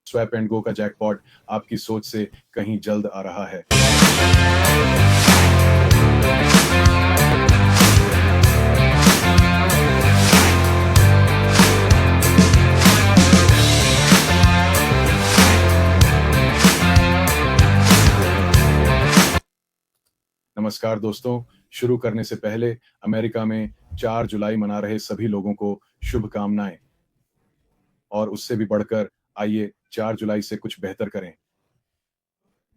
Swap and go का jackpot आपकी सोच से कहीं जल्द आ रहा है। नमस्कार दोस्तों, शुरू करने से पहले अमेरिका में 4 जुलाई मना रहे सभी लोगों को शुभकामनाएं। और उससे भी बढ़कर आइए 4 जुलाई से कुछ बेहतर करें।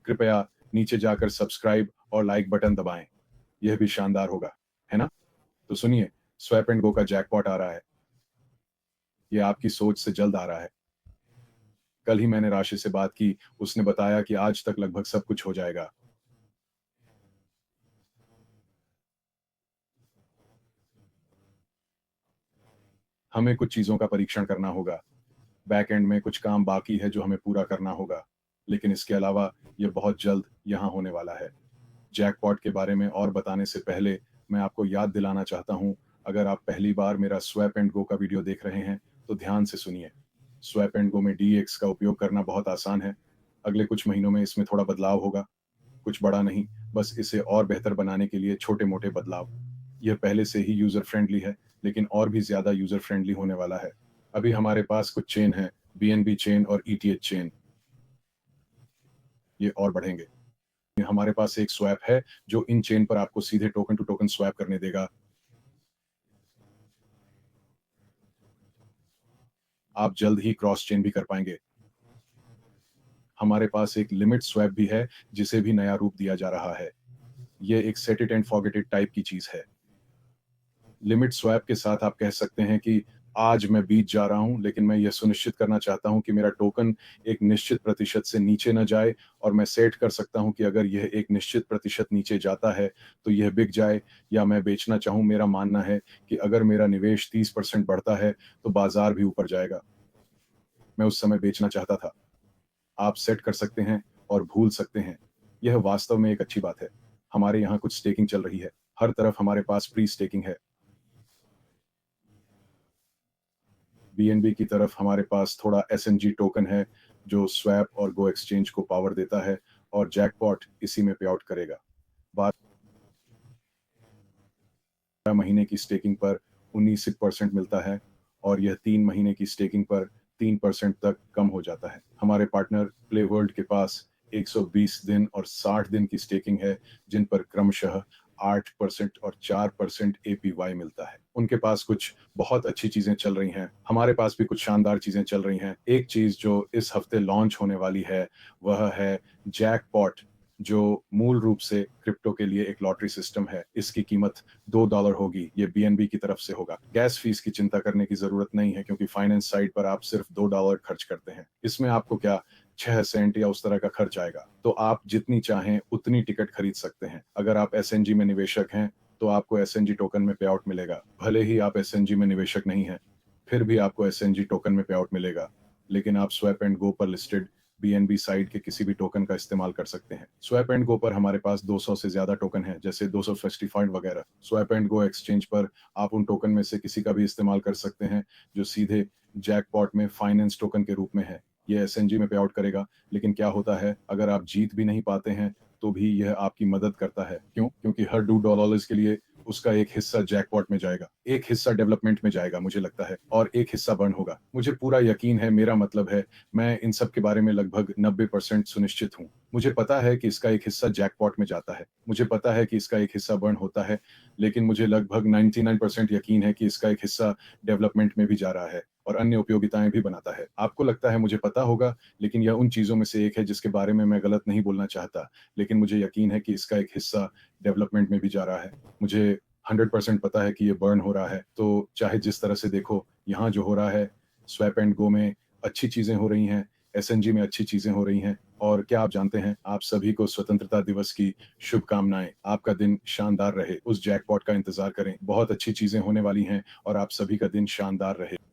कृपया नीचे जाकर सब्सक्राइब और लाइक बटन दबाएं, यह भी शानदार होगा, है ना? तो सुनिए, स्वैप एंड गो का जैकपॉट आ रहा है। यह आपकी सोच से जल्द आ रहा है। कल ही मैंने राशि से बात की, उसने बताया कि आज तक लगभग सब कुछ हो जाएगा। हमें कुछ चीज़ों का परीक्षण करना होगा। बैक एंड में कुछ काम बाकी है जो हमें पूरा करना होगा, लेकिन इसके अलावा यह बहुत जल्द यहाँ होने वाला है। जैकपॉट के बारे में और बताने से पहले मैं आपको याद दिलाना चाहता हूँ, अगर आप पहली बार मेरा स्वैप एंड गो का वीडियो देख रहे हैं, तो ध्यान से सुनिए। स्वैप एंड गो में डीएक्स का उपयोग करना बहुत आसान है। अगले कुछ महीनों में इसमें थोड़ा बदलाव होगा, कुछ बड़ा नहीं, बस इसे और बेहतर बनाने के लिए छोटे-मोटे बदलाव। यह पहले से ही यूज़र फ्रेंडली है, लेकिन और भी ज़्यादा यूज़र फ्रेंडली होने वाला है। अभी हमारे पास कुछ चेन है, बीएनबी चेन और ईटीएच चेन। ये और बढ़ेंगे। हमारे पास एक स्वैप है जो इन चेन पर आपको सीधे टोकन टू टोकन स्वैप करने देगा। आप जल्द ही क्रॉस चेन भी कर पाएंगे। हमारे पास एक लिमिट स्वैप भी है, जिसे भी नया रूप दिया जा रहा है। ये एक set it and forget it type की चीज है। लिमिट स्वैप के साथ आप कह सकते हैं कि आज मैं बीत जा रहा हूं, लेकिन मैं यह सुनिश्चित करना चाहता हूं कि मेरा टोकन एक निश्चित प्रतिशत से नीचे न जाए, और मैं सेट कर सकता हूं कि अगर यह एक निश्चित प्रतिशत नीचे जाता है तो यह बिक जाए या मैं बेचना चाहूं। मेरा मानना है कि अगर मेरा निवेश 30% बढ़ता है तो बाजार भी ऊपर जाएगा। मैं उस समय बेचना चाहता था। आप सेट कर सकते हैं और भूल सकते हैं। यह वास्तव में एक अच्छी बात है। हमारे यहाँ कुछ स्टेकिंग चल रही है। हर तरफ हमारे पास प्री स्टेकिंग है। बीएनबी की तरफ हमारे पास थोड़ा एसएनजी टोकन है, जो स्वैप और गो एक्सचेंज को पावर देता है, और जैकपॉट इसी में पे आउट करेगा। 12 महीने की स्टेकिंग पर 19% मिलता है, और यह 3 महीने की स्टेकिंग पर 3% तक कम हो जाता है। हमारे पार्टनर प्ले वर्ल्ड के पास 120 दिन और 60 दिन की स्टेकिंग है, जिन पर क्रमशः 8% और 4% एपीवाई मिलता है। उनके पास कुछ बहुत अच्छी चीजें चल रही हैं। हमारे पास भी कुछ शानदार चीजें चल रही हैं। एक चीज जो इस हफ्ते लॉन्च होने वाली है, वह है जैकपॉट, जो मूल रूप से क्रिप्टो के लिए एक लॉटरी सिस्टम है। इसकी कीमत $2 होगी। ये बीएनबी की तरफ से होगा। गैस फीस की चिंता करने की जरूरत नहीं है, क्योंकि फाइनेंस साइट पर आप सिर्फ $2 खर्च करते हैं। इसमें आपको क्या 6 सेंट या उस तरह का खर्च आएगा। तो आप जितनी चाहें उतनी टिकट खरीद सकते हैं। अगर आप एसएनजी में निवेशक हैं, तो आपको एसएनजी टोकन में पे आउट मिलेगा। भले ही आप एसएनजी में निवेशक नहीं हैं, फिर भी आपको एसएनजी टोकन में पे आउट मिलेगा। लेकिन आप स्वैप एंड गो पर लिस्टेड बीएनबी साइट के किसी भी टोकन का इस्तेमाल कर सकते हैं। स्वैप एंड गो पर हमारे पास 200 से ज्यादा टोकन हैं, जैसे 200 फेस्टिफाइड वगैरह। स्वैप एंड गो एक्सचेंज पर आप उन टोकन में से किसी का भी इस्तेमाल कर सकते हैं, जो सीधे जैकपॉट में फाइनेंस टोकन के रूप में है। ये एसएनजी में पे आउट करेगा, लेकिन क्या होता है, अगर आप जीत भी नहीं पाते हैं, तो भी यह आपकी मदद करता है। क्यों? क्योंकि हर $2 के लिए उसका एक हिस्सा जैकपॉट में जाएगा, एक हिस्सा डेवलपमेंट में जाएगा, मुझे लगता है, और एक हिस्सा बर्न होगा। मुझे पूरा यकीन है, मेरा मतलब है, मैं इन सब के बारे में लगभग 90% सुनिश्चित हूँ। मुझे पता है कि इसका एक हिस्सा जैकपॉट में जाता है। मुझे पता है कि इसका एक हिस्सा बर्न होता है, लेकिन मुझे लगभग 99% यकीन है कि इसका एक हिस्सा डेवलपमेंट में भी जा रहा है और अन्य उपयोगिताएं भी बनाता है। आपको लगता है मुझे पता होगा, लेकिन यह उन चीजों में से एक है जिसके बारे में मैं गलत नहीं बोलना चाहता, लेकिन मुझे यकीन है कि इसका एक हिस्सा डेवलपमेंट में भी जा रहा है। मुझे 100% पता है कि ये बर्न हो रहा है। तो चाहे जिस तरह से देखो, यहाँ जो हो रहा है, स्वैप एंड गो में अच्छी चीजें हो रही हैं, एसएनजी में अच्छी चीजें हो रही हैं। और क्या आप जानते हैं, आप सभी को स्वतंत्रता दिवस की शुभकामनाएं। आपका दिन शानदार रहे। उस जैकपॉट का इंतजार करें, बहुत अच्छी चीजें होने वाली हैं, और आप सभी का दिन शानदार रहे।